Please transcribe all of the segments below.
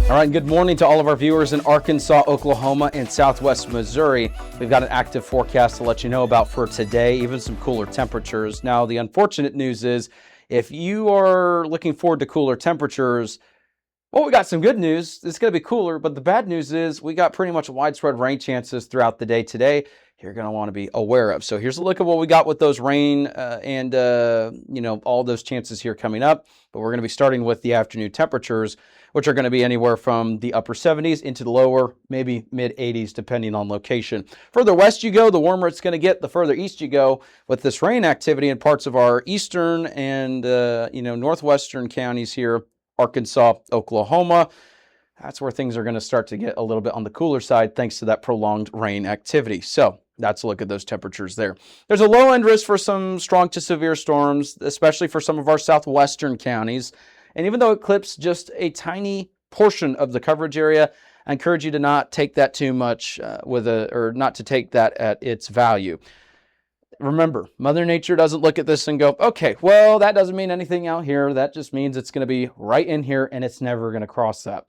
All right, good morning to all of our viewers in Arkansas, Oklahoma, and Southwest Missouri. We've got an active forecast to let you know about for today, even some cooler temperatures. Now, the unfortunate news is if you are looking forward to cooler temperatures, well, we got some good news. It's going to be cooler, but the bad news is we got pretty much widespread rain chances throughout the day today. You're going to want to be aware of. So here's a look at what we got with those rain and all those chances here coming up. But we're going to be starting with the afternoon temperatures, which are going to be anywhere from the upper 70s into the lower, maybe mid 80s, depending on location. Further west you go, the warmer it's going to get. The further east you go with this rain activity in parts of our eastern and northwestern counties here, Arkansas, Oklahoma. That's where things are going to start to get a little bit on the cooler side thanks to that prolonged rain activity. So that's a look at those temperatures there. There's a low end risk for some strong to severe storms, especially for some of our southwestern counties. And even though it clips just a tiny portion of the coverage area, I encourage you to not take that too much not to take that at its value. Remember, Mother Nature doesn't look at this and go, okay, well, that doesn't mean anything out here. That just means it's going to be right in here and it's never going to cross that.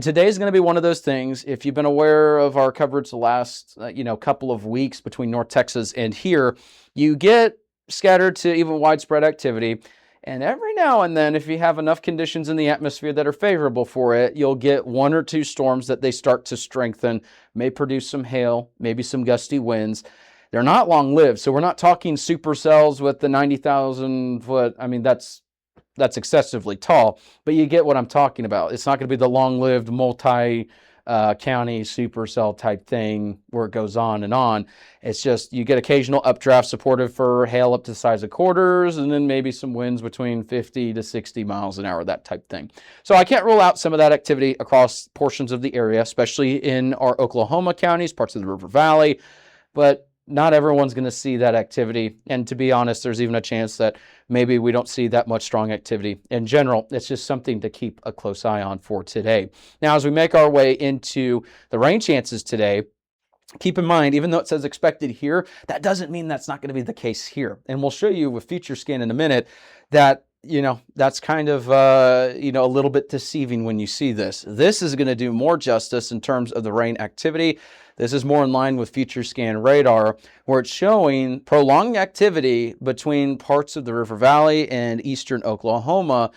Today is going to be one of those things. If you've been aware of our coverage the last, couple of weeks between North Texas and here, you get scattered to even widespread activity. And every now and then, if you have enough conditions in the atmosphere that are favorable for it, you'll get one or two storms that they start to strengthen, may produce some hail, maybe some gusty winds. They're not long-lived, so we're not talking supercells with the 90,000 foot. I mean, that's excessively tall, but you get what I'm talking about. It's not going to be the long-lived multi-county supercell type thing where it goes on and on. It's just you get occasional updrafts supportive for hail up to the size of quarters, and then maybe some winds between 50 to 60 miles an hour, that type thing. So I can't rule out some of that activity across portions of the area, especially in our Oklahoma counties, parts of the River Valley, but not everyone's going to see that activity. And to be honest, there's even a chance that maybe we don't see that much strong activity. In general, it's just something to keep a close eye on for today. Now, as we make our way into the rain chances today, keep in mind, even though it says expected here, that doesn't mean that's not going to be the case here. And we'll show you with future scan in a minute that that's kind of, a little bit deceiving when you see this. This is going to do more justice in terms of the rain activity. This is more in line with future scan radar, where it's showing prolonged activity between parts of the River Valley and eastern Oklahoma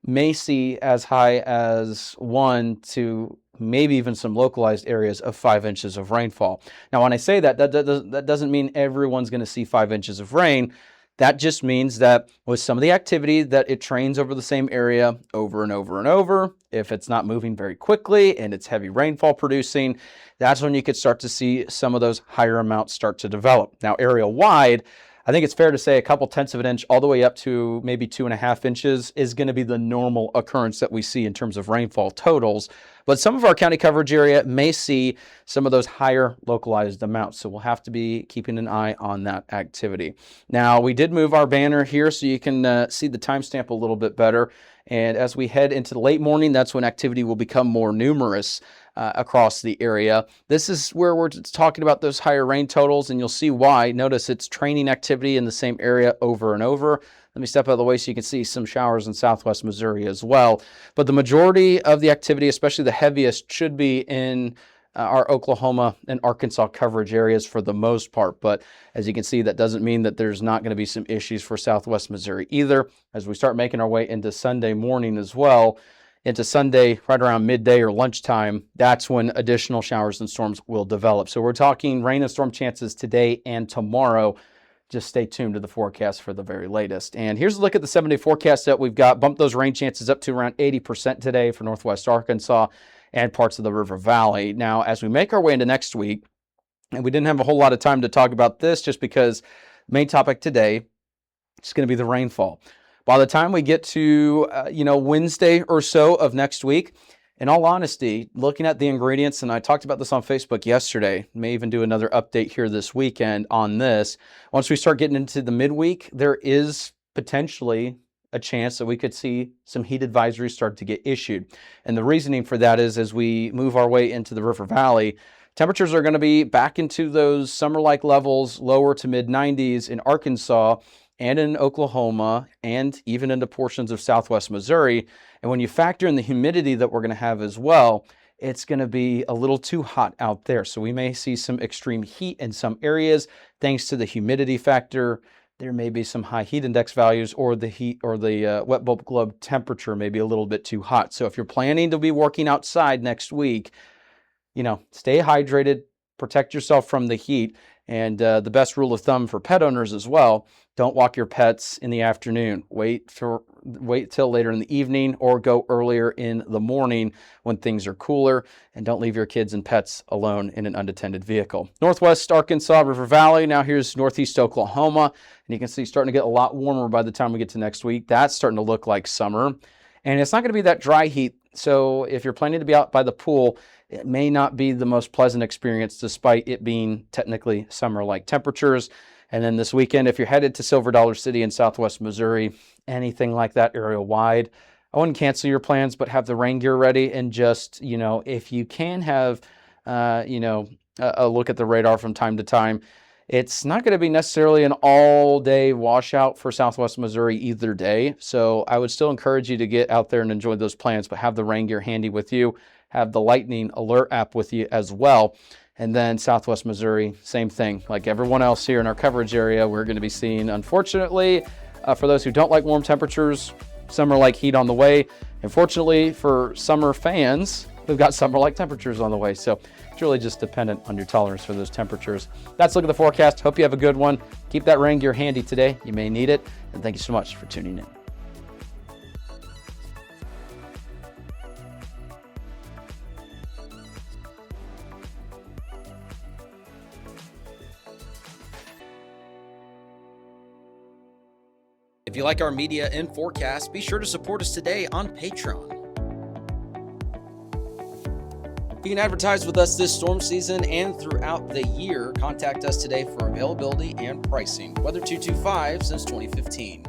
may see as high as 1 to maybe even some localized areas of 5 inches of rainfall. Now, when I say that doesn't mean everyone's going to see 5 inches of rain. That just means that with some of the activity that it trains over the same area over and over and over, if it's not moving very quickly and it's heavy rainfall producing, that's when you could start to see some of those higher amounts start to develop. Now, area wide, I think it's fair to say a couple tenths of an inch all the way up to maybe 2.5 inches is going to be the normal occurrence that we see in terms of rainfall totals. But some of our county coverage area may see some of those higher localized amounts. So we'll have to be keeping an eye on that activity. Now, we did move our banner here so you can see the timestamp a little bit better. And as we head into the late morning, that's when activity will become more numerous across the area. This is where we're talking about those higher rain totals, and you'll see why. Notice it's training activity in the same area over and over. Let me step out of the way so you can see some showers in southwest Missouri as well. But the majority of the activity, especially the heaviest, should be in our Oklahoma and Arkansas coverage areas for the most part. But as you can see, that doesn't mean that there's not going to be some issues for southwest Missouri either. As we start making our way into Sunday morning as well, into Sunday right around midday or lunchtime, that's when additional showers and storms will develop. So we're talking rain and storm chances today and tomorrow. Just stay tuned to the forecast for the very latest. And here's a look at the 7-day forecast that we've got. Bumped those rain chances up to around 80% today for northwest Arkansas and parts of the River Valley. Now, as we make our way into next week, and we didn't have a whole lot of time to talk about this just because the main topic today is going to be the rainfall. By the time we get to, Wednesday or so of next week, in all honesty, looking at the ingredients, and I talked about this on Facebook yesterday, may even do another update here this weekend on this. Once we start getting into the midweek, there is potentially a chance that we could see some heat advisories start to get issued. And the reasoning for that is as we move our way into the River Valley, temperatures are going to be back into those summer-like levels, lower to mid-90s in Arkansas, and in Oklahoma and even into portions of southwest Missouri. And when you factor in the humidity that we're going to have as well, it's going to be a little too hot out there. So we may see some extreme heat in some areas thanks to the humidity factor. There may be some high heat index values, or the heat or the wet bulb globe temperature may be a little bit too hot. So if you're planning to be working outside next week, stay hydrated, protect yourself from the heat. And the best rule of thumb for pet owners as well, don't walk your pets in the afternoon. Wait till later in the evening, or go earlier in the morning when things are cooler. And don't leave your kids and pets alone in an unattended vehicle. Northwest Arkansas, River Valley. Now here's northeast Oklahoma. And you can see it's starting to get a lot warmer by the time we get to next week. That's starting to look like summer. And it's not going to be that dry heat. So if you're planning to be out by the pool, it may not be the most pleasant experience despite it being technically summer-like temperatures. And then this weekend, if you're headed to Silver Dollar City in southwest Missouri, anything like that area-wide, I wouldn't cancel your plans, but have the rain gear ready. And just, if you can have, a look at the radar from time to time. It's not going to be necessarily an all-day washout for southwest Missouri either day. So I would still encourage you to get out there and enjoy those plans, but have the rain gear handy with you. Have the lightning alert app with you as well. And then southwest Missouri, same thing. Like everyone else here in our coverage area, we're going to be seeing, unfortunately, for those who don't like warm temperatures, summer-like heat on the way. Unfortunately, for summer fans, we've got summer-like temperatures on the way. So it's really just dependent on your tolerance for those temperatures. That's a look at the forecast. Hope you have a good one. Keep that rain gear handy today. You may need it. And thank you so much for tuning in. If you like our media and forecast, be sure to support us today on Patreon. You can advertise with us this storm season and throughout the year. Contact us today for availability and pricing. Weather 225 since 2015.